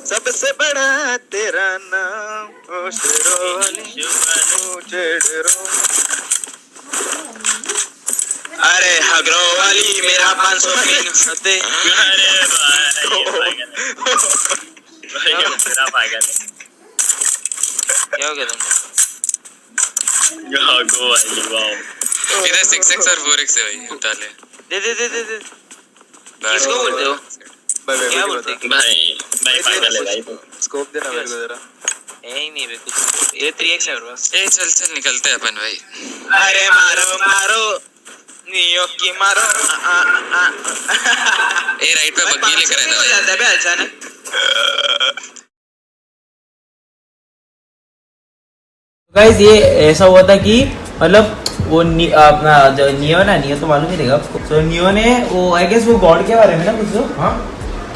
सबसे बड़ा तेरा नाम ओ शेरोवाली ओ चेडरो। अरे हगरो वाली मेरा 500 पिन होते। अरे मेरा पागल है। क्या हो गया तुमको? हगरो वाली वाओ। मेरा 6x और 4x है भाई, उठा ले। दे किसको बोलते हो? क्या बोलते भाई पागल है भाई। स्कोप देना मेरे को जरा। नहीं बे कुछ ये 3x है बस। ए चल निकलते हैं अपन भाई। अरे मारो नियो की मारो। ए राइट पे बग्गी लेकर रहता है जाता है बे अचानक। गाइस ये ऐसा हुआ था कि मतलब वो अपना जो नियो ना, नियो तो मालूम ही रहेगा आपको। तो नियो ने वो आई गेस वो गॉड के बारे में ना कुछ तो हाँ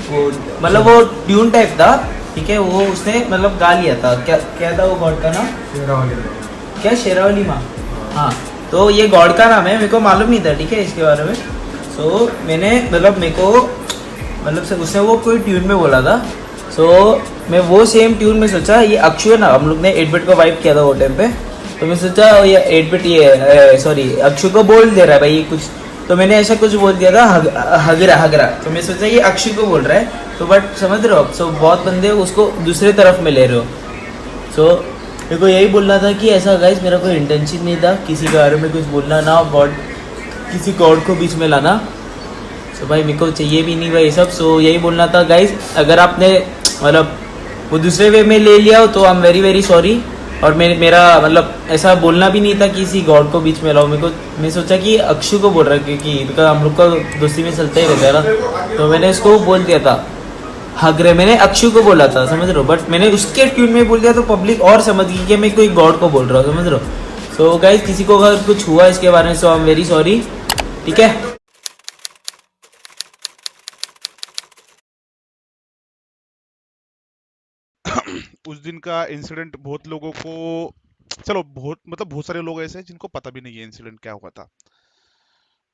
वो मतलब वो ट्यून टाइप था, ठीक है। वो उसने मतलब गा लिया था। क्या था वो गॉड का नाम? शेरावाली। क्या शेरावाली माँ? हाँ, तो ये गॉड का नाम है, मेरे को मालूम नहीं था, ठीक है, इसके बारे में। सो मैंने मतलब मेरे को मतलब उसने वो कोई ट्यून में बोला था। सो मैं वो सेम ट्यून में सोचा ये अक्षु है ना, हम लोग ने 8-बिट को वाइप किया था वो टाइम पे। तो मैं सोचा ये 8-बिट ये सॉरी अक्षु को बोल दे रहा है भाई कुछ। तो मैंने ऐसा कुछ बोल दिया था हगरा। तो मैं सोचा ये अक्षु को बोल रहा है। तो बट समझ रहे हो आप, सो बहुत बंदे उसको दूसरे तरफ में ले रहे हो। सो मेरे को यही बोलना था कि ऐसा गाइस मेरा कोई इंटेंशन नहीं था किसी के बारे में कुछ बोलना ना, गॉड किसी गॉड को बीच में लाना। सो भाई मेरे को चाहिए भी नहीं भाई सब। सो यही बोलना था गाइस, अगर आपने मतलब वो दूसरे वे में ले लिया हो तो I am very very sorry. और मेरा मतलब ऐसा बोलना भी नहीं था किसी गॉड को बीच में लाओ। मेरे को मैं सोचा कि अक्षु को बोल रहा है क्योंकि हम लोग का दोस्ती में चलता ही रहता है ना। तो मैंने उसको बोल दिया था हगरे, मैंने अक्षु को बोला था, समझ रहे हो। बट मैंने उसके ट्यून में बोल दिया तो पब्लिक और समझ गई कि मैं कोई गॉड को बोल रहा हूँ, समझ रहे हो। सो गाइस किसी को अगर कुछ हुआ इसके बारे में सो आई एम वेरी सॉरी, ठीक है। उस दिन का इंसिडेंट बहुत लोगों को, चलो बहुत सारे लोग ऐसे हैं जिनको पता भी नहीं है इंसिडेंट क्या हुआ था।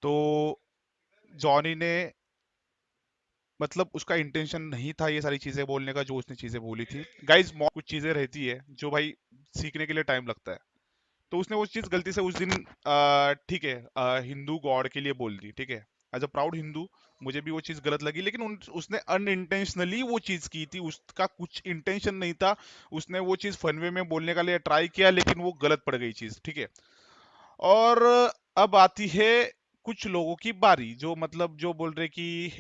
तो जॉनी ने मतलब उसका इंटेंशन नहीं था ये सारी चीजें बोलने का जो उसने चीजें बोली थी। गाइस कुछ चीजें रहती है जो भाई सीखने के लिए टाइम लगता है। तो उसने वो चीज गलती से उस दिन ठीक है हिंदू गॉड के लिए बोल दी, ठीक है। एज अ प्राउड हिंदू मुझे भी वो चीज गलत लगी, लेकिन उसने अनइंटेंशनली वो चीज की थी, उसका कुछ इंटेंशन नहीं था। उसने वो चीज फन वे में बोलने का लिए ट्राई किया लेकिन वो गलत पड़ गई चीज, ठीक है। और अब आती है कुछ लोगों की बारी जो मतलब जो बोल रहे कि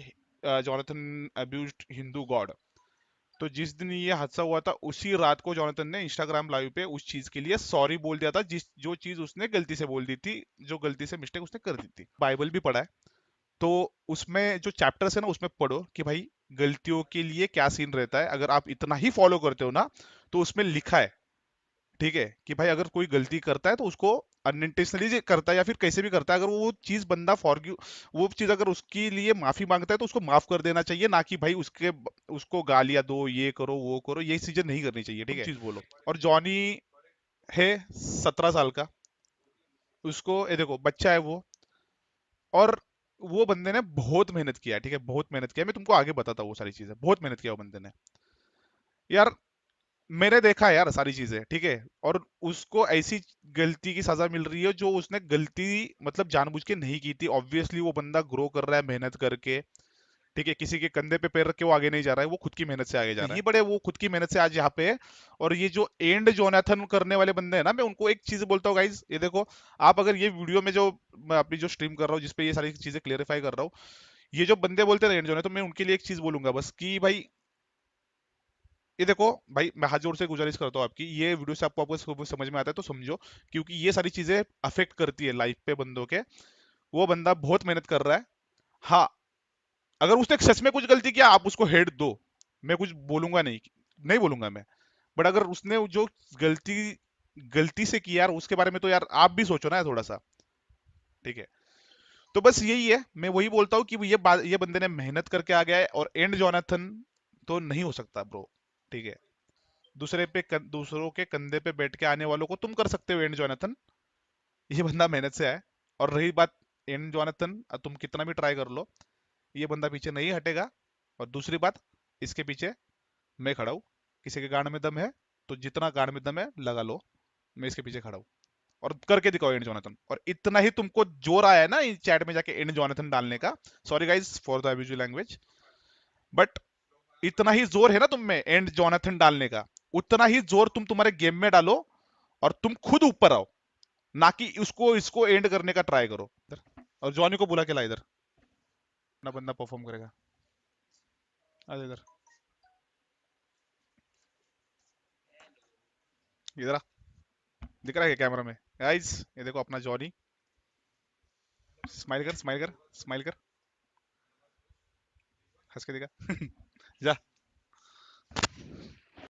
जॉनथन अब्यूज्ड हिंदू गॉड। तो जिस दिन ये हादसा हुआ था उसी रात को जॉनथन ने इंस्टाग्राम लाइव पे उस चीज के लिए सॉरी बोल दिया था, जो चीज उसने गलती से बोल दी थी, जो गलती से मिस्टेक उसने कर दी थी। बाइबल भी पढ़ा है तो उसमें जो चैप्टर्स है ना उसमें पढ़ो कि भाई गलतियों के लिए क्या सीन रहता है। अगर आप इतना ही फॉलो करते हो ना तो उसमें लिखा है, ठीक है, कि भाई अगर कोई गलती करता है तो उसको अनइंटेंशनली करता है या फिर कैसे भी करता है, अगर वो चीज बंदा फॉरगिव वो चीज अगर उसके लिए माफी मांगता है तो उसको माफ कर देना चाहिए, ना कि भाई उसको गालियां दो, ये करो वो करो, ये चीजें नहीं करनी चाहिए, ठीक है। चीज बोलो। और जॉनी है 17 साल का, उसको ये देखो बच्चा है वो, और वो बंदे ने बहुत मेहनत किया है, ठीक है, बहुत मेहनत किया है। मैं तुमको आगे बताता हूँ वो सारी चीजें, बहुत मेहनत किया वो बंदे ने यार। मैंने देखा है यार सारी चीजें, ठीक है। और उसको ऐसी गलती की सजा मिल रही है जो उसने गलती मतलब जानबूझ के नहीं की थी। ऑब्वियसली वो बंदा ग्रो कर रहा है मेहनत करके, ठीक है, किसी के कंधे पे पैर रख के वो आगे नहीं जा रहा है, वो खुद की मेहनत से आगे जा रहा है। नहीं बड़े वो खुद की मेहनत से आज यहाँ पे है। और ये जो एंड जोनाथन करने वाले बंदे हैं ना, मैं उनको एक चीज बोलता हूँ गाइज, ये देखो आप अगर ये वीडियो में जो मैं अपनी जो स्ट्रीम कर रहा हूँ जिसपे ये सारी चीजें क्लेरिफाई कर रहा हूँ, ये जो बंदे बोलते हैं एंड जोन है, तो मैं उनके लिए एक चीज बोलूंगा बस कि भाई ये देखो भाई, मैं हाथ जोड़ से गुजारिश करता हूँ आपकी, ये वीडियो से आपको समझ में आता है तो समझो, क्योंकि ये सारी चीजें अफेक्ट करती है लाइफ पे बंदों के। वो बंदा बहुत मेहनत कर रहा है। हाँ, अगर उसने सच में कुछ गलती किया आप उसको हेड दो, मैं कुछ बोलूंगा नहीं, नहीं बोलूंगा मैं। बट अगर उसने जो गलती गलती से किया यार उसके बारे में तो यार आप भी सोचो ना थोड़ा सा, ठीक है। तो बस यही है, मैं वही बोलता हूँ कि ये बंदे ने मेहनत करके आ गया है और एंड जोनाथन तो नहीं हो सकता ब्रो, ठीक है। दूसरों के कंधे पे बैठ के आने वालों को तुम कर सकते हो एंड जोनाथन, ये बंदा मेहनत से आया। और रही बात एंड जोनाथन, तुम कितना भी ट्राई कर लो, ये बंदा पीछे नहीं हटेगा। और दूसरी बात, इसके पीछे मैं खड़ा हूँ, किसी के गांड में दम है तो जितना गांड में दम है लगा लो, मैं इसके पीछे खड़ा हूँ। और करके दिखाओ एंड जोनाथन। और इतना ही तुमको जोर आया है ना इस चैट में जाके एंड जोनाथन डालने का, sorry guys for the abusive language, but इतना ही जोर है ना तुम में एंड जोनाथन डालने का, उतना ही जोर तुम तुम्हारे गेम में डालो और तुम खुद ऊपर आओ, ना कि उसको इसको एंड करने का ट्राई करो। और जॉनी को बुला के ला इधर, ना बंदा परफॉर्म करेगा। आ जा इधर, इधर आ। दिख रहा है क्या कैमरा में गाइस? ये देखो अपना जॉनी, स्माइल कर स्माइल कर स्माइल कर, हंस के दिखा। जा